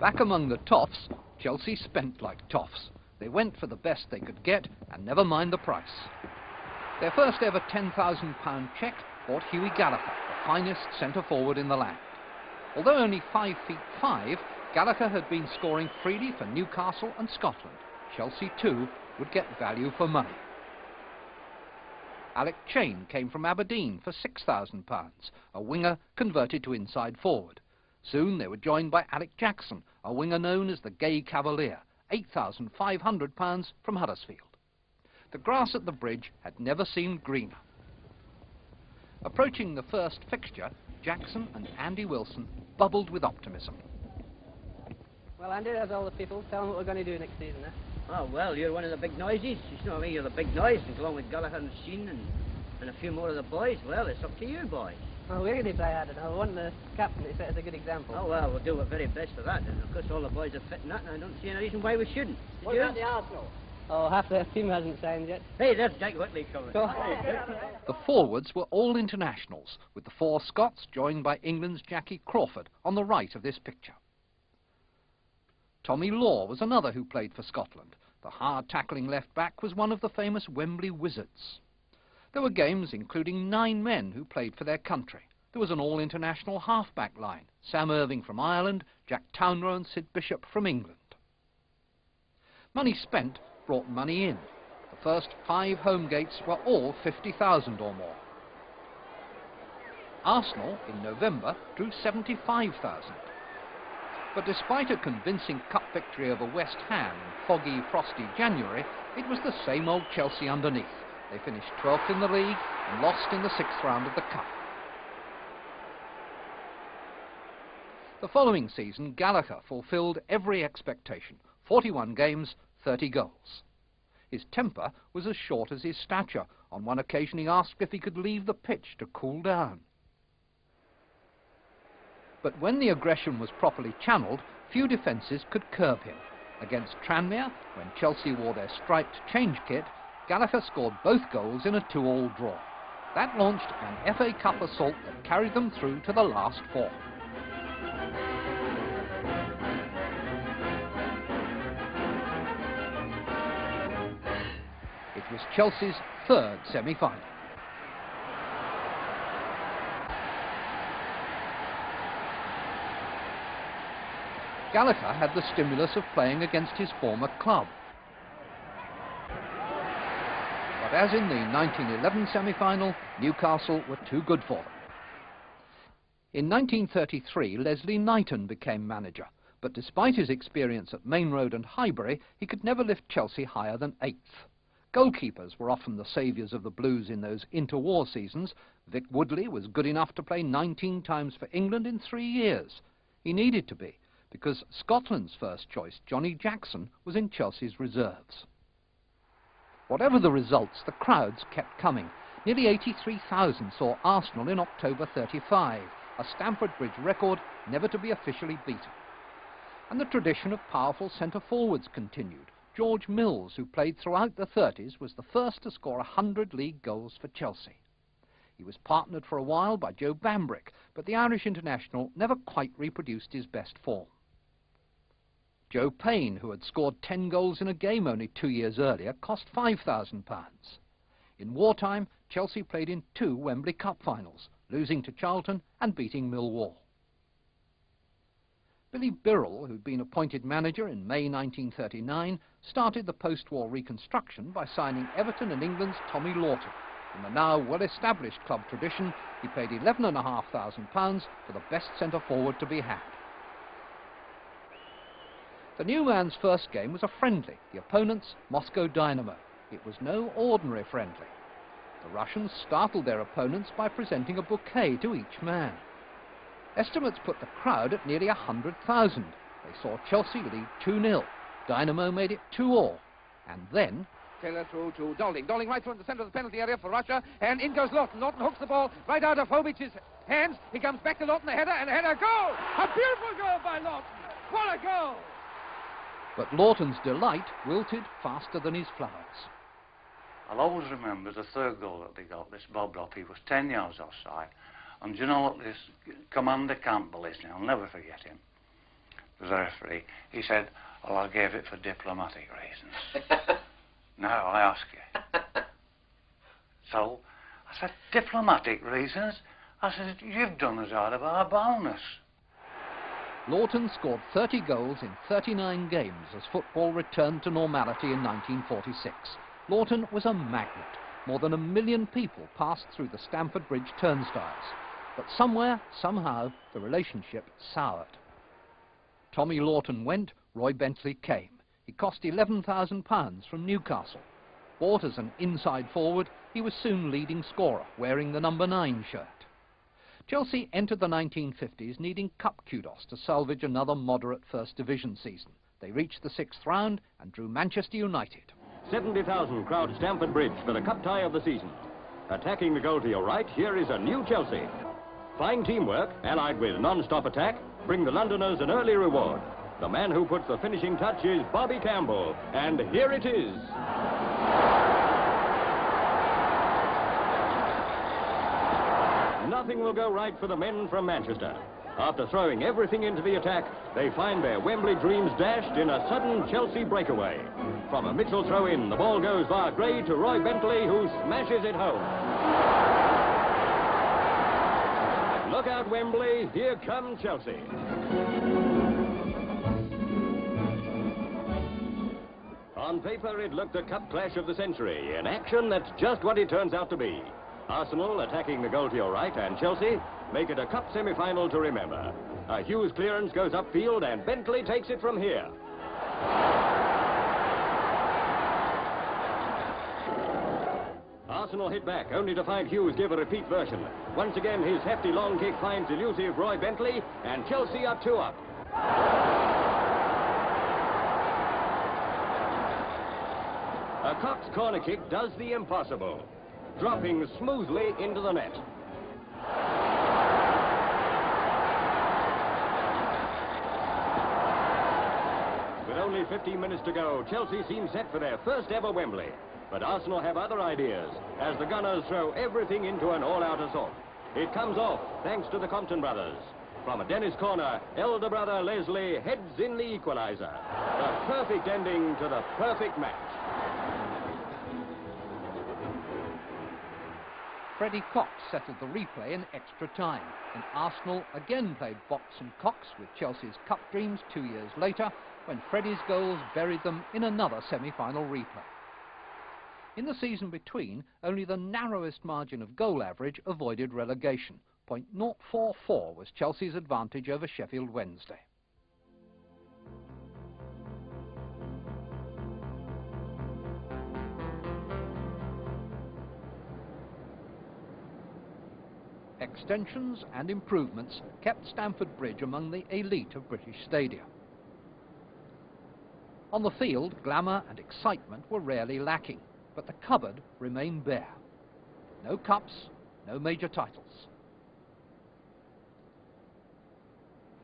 Back among the toffs, Chelsea spent like toffs. They went for the best they could get and never mind the price. Their first ever £10,000 cheque bought Hughie Gallagher, the finest centre-forward in the land. Although only 5 feet 5, Gallagher had been scoring freely for Newcastle and Scotland. Chelsea, too, would get value for money. Alec Chain came from Aberdeen for £6,000, a winger converted to inside forward. Soon they were joined by Alec Jackson, a winger known as the Gay Cavalier, £8,500 from Huddersfield. The grass at the bridge had never seemed greener. Approaching the first fixture, Jackson and Andy Wilson bubbled with optimism. Well, Andy, there's all the people. Tell them what we're going to do next season, eh? Oh, well, you're one of the big noises. You know what I mean? You're the big noise, along with Gallagher and Sheen and a few more of the boys. Well, it's up to you, boys. Oh, we're going to play hard, and I want the captain to set us a good example. Oh, well, we'll do our very best for that, and of course all the boys are fit in that, and I don't see any reason why we shouldn't. What about the Arsenal? Oh, half the team hasn't signed yet. Hey, there's Jack Whitley coming. The forwards were all internationals, with the 4 Scots joined by England's Jackie Crawford on the right of this picture. Tommy Law was another who played for Scotland. The hard-tackling left-back was one of the famous Wembley Wizards. There were games including 9 men who played for their country. There was an all-international half-back line, Sam Irving from Ireland, Jack Townrow and Sid Bishop from England. Money spent brought money in. The first 5 home gates were all 50,000 or more. Arsenal, in November, drew 75,000. But despite a convincing cup victory over West Ham in foggy, frosty January, it was the same old Chelsea underneath. They finished 12th in the league and lost in the 6th round of the cup. The following season, Gallagher fulfilled every expectation. 41 games, 30 goals. His temper was as short as his stature. On one occasion he asked if he could leave the pitch to cool down. But when the aggression was properly channeled, few defences could curb him. Against Tranmere, when Chelsea wore their striped change kit, Gallagher scored both goals in a 2-all draw. That launched an FA Cup assault that carried them through to the last 4. It was Chelsea's 3rd semi-final. Gallagher had the stimulus of playing against his former club. But as in the 1911 semi-final, Newcastle were too good for them. In 1933, Leslie Knighton became manager, but despite his experience at Main Road and Highbury, he could never lift Chelsea higher than 8th. Goalkeepers were often the saviours of the Blues in those interwar seasons. Vic Woodley was good enough to play 19 times for England in 3 years. He needed to be, because Scotland's first choice, Johnny Jackson, was in Chelsea's reserves. Whatever the results, the crowds kept coming. Nearly 83,000 saw Arsenal in October 35, a Stamford Bridge record never to be officially beaten. And the tradition of powerful centre-forwards continued. George Mills, who played throughout the 30s, was the first to score 100 league goals for Chelsea. He was partnered for a while by Joe Bambrick, but the Irish international never quite reproduced his best form. Joe Payne, who had scored 10 goals in a game only 2 years earlier, cost £5,000. In wartime, Chelsea played in 2 Wembley Cup finals, losing to Charlton and beating Millwall. Billy Birrell, who'd been appointed manager in May 1939, started the post-war reconstruction by signing Everton and England's Tommy Lawton. In the now well-established club tradition, he paid £11,500 for the best centre-forward to be had. The new man's first game was a friendly, the opponent's Moscow Dynamo. It was no ordinary friendly. The Russians startled their opponents by presenting a bouquet to each man. Estimates put the crowd at nearly 100,000. They saw Chelsea lead 2-0. Dynamo made it 2-2. And then... Taylor through to Doling. Doling right through in the centre of the penalty area for Russia. And in goes Lawton. Lawton hooks the ball right out of Hovic's hands. He comes back to Lawton, the header, and a header. Goal! A beautiful goal by Lawton. What a goal! But Lawton's delight wilted faster than his flowers. I'll always remember the 3rd goal that they got, this Bob Ropp. He was 10 yards offside. And do you know what this Commander Campbell is now? I'll never forget him. was the referee, he said, "Well, I gave it for diplomatic reasons." Now I ask you. So, I said, "Diplomatic reasons?" I said, "You've done us out of our bonus." Lawton scored 30 goals in 39 games as football returned to normality in 1946. Lawton was a magnet. More than 1 million people passed through the Stamford Bridge turnstiles. But somewhere, somehow, the relationship soured. Tommy Lawton went, Roy Bentley came. He cost £11,000 from Newcastle. Bought as an inside forward, he was soon leading scorer, wearing the number 9 shirt. Chelsea entered the 1950s needing cup kudos to salvage another moderate First Division season. They reached the 6th round and drew Manchester United. 70,000 crowd Stamford Bridge for the cup tie of the season. Attacking the goal to your right, here is a new Chelsea. Fine teamwork, allied with non-stop attack, bring the Londoners an early reward. The man who puts the finishing touch is Bobby Campbell, and here it is. Nothing will go right for the men from Manchester. After throwing everything into the attack, they find their Wembley dreams dashed in a sudden Chelsea breakaway. From a Mitchell throw-in, the ball goes via Gray to Roy Bentley, who smashes it home. Look out, Wembley, here come Chelsea. On paper, it looked a cup clash of the century. In action, that's just what it turns out to be. Arsenal attacking the goal to your right, and Chelsea make it a cup semi-final to remember. A Hughes clearance goes upfield, and Bentley takes it from here. Arsenal hit back, only to find Hughes give a repeat version. Once again, his hefty long kick finds elusive Roy Bentley, and Chelsea are 2 up. A Cox corner kick does the impossible, dropping smoothly into the net. With only 15 minutes to go, Chelsea seem set for their first ever Wembley. But Arsenal have other ideas, as the Gunners throw everything into an all-out assault. It comes off, thanks to the Compton brothers. From a Dennis corner, elder brother Leslie heads in the equaliser. The perfect ending to the perfect match. Freddie Cox settled the replay in extra time, and Arsenal again played box and Cox with Chelsea's cup dreams 2 years later, when Freddie's goals buried them in another semi-final replay. In the season between, only the narrowest margin of goal average avoided relegation. .044 was Chelsea's advantage over Sheffield Wednesday. Extensions and improvements kept Stamford Bridge among the elite of British stadia. On the field, glamour and excitement were rarely lacking, but the cupboard remained bare. No cups, no major titles.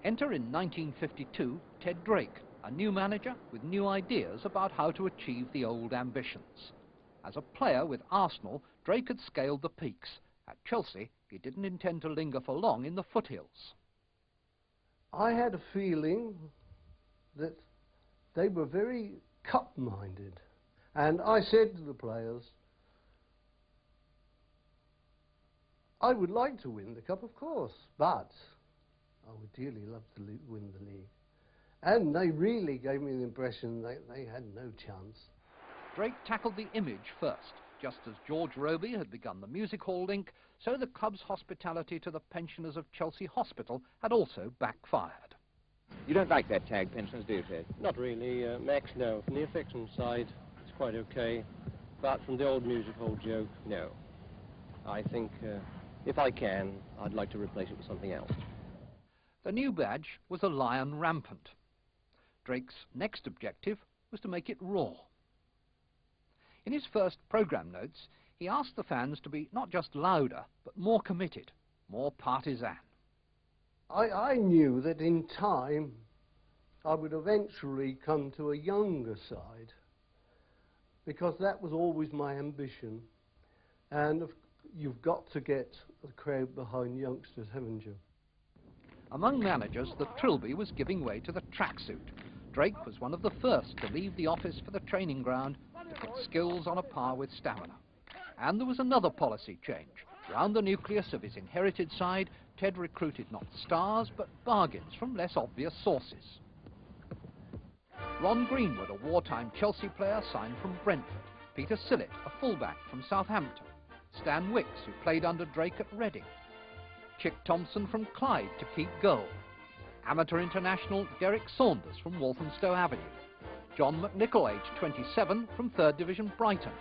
Enter in 1952 Ted Drake, a new manager with new ideas about how to achieve the old ambitions. As a player with Arsenal, Drake had scaled the peaks. At Chelsea, he didn't intend to linger for long in the foothills. I had a feeling that they were very cup-minded. And I said to the players, I would like to win the cup, of course, but I would dearly love to win the league. And they really gave me the impression that they had no chance. Drake tackled the image first. Just as George Roby had begun the music hall link, so the club's hospitality to the pensioners of Chelsea Hospital had also backfired. You don't like that tag, pensioners, do you, Ted? Not really, Max, no. From the affection side, it's quite okay. But from the old music hall joke, no. I think, if I can, I'd like to replace it with something else. The new badge was a lion rampant. Drake's next objective was to make it raw. In his first programme notes, he asked the fans to be not just louder, but more committed, more partisan. I knew that in time I would eventually come to a younger side, because that was always my ambition. And you've got to get the crowd behind youngsters, haven't you? Among managers, the Trilby was giving way to the tracksuit. Drake was one of the first to leave the office for the training ground to put skills on a par with stamina. And there was another policy change. Round the nucleus of his inherited side, Ted recruited not stars, but bargains from less obvious sources. Ron Greenwood, a wartime Chelsea player, signed from Brentford. Peter Sillett, a fullback from Southampton. Stan Wicks, who played under Drake at Reading. Chick Thompson from Clyde to keep goal. Amateur international Derek Saunders from Walthamstow Avenue. John McNichol, aged 27, from 3rd Division Brighton.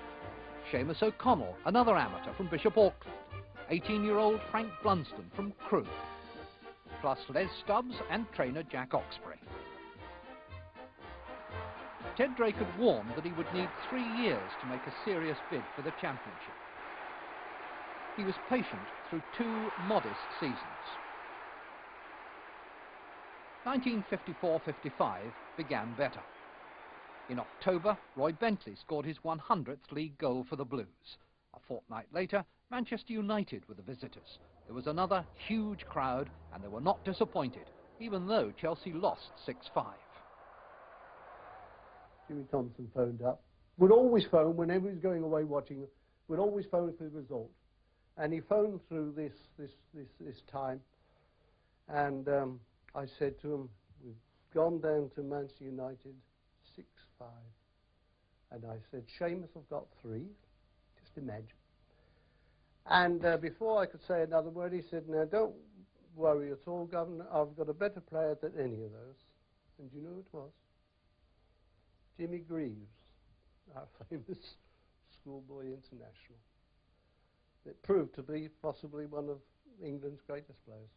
Seamus O'Connell, another amateur from Bishop Auckland. 18-year-old Frank Blunston from Crewe. Plus Les Stubbs and trainer Jack Oxbury. Ted Drake had warned that he would need 3 years to make a serious bid for the championship. He was patient through 2 modest seasons. 1954-55 began better. In October, Roy Bentley scored his 100th league goal for the Blues. A fortnight later, Manchester United were the visitors. There was another huge crowd, and they were not disappointed, even though Chelsea lost 6-5. Jimmy Thompson phoned up. Would always phone whenever he was going away watching, would always phone for the result. And he phoned through this time, and I said to him, we've gone down to Manchester United 6-5. And I said, Seamus have got 3, just imagine. And before I could say another word, he said, now don't worry at all, Governor, I've got a better player than any of those. And do you know who it was? Jimmy Greaves, our famous schoolboy international. It proved to be possibly one of England's greatest players.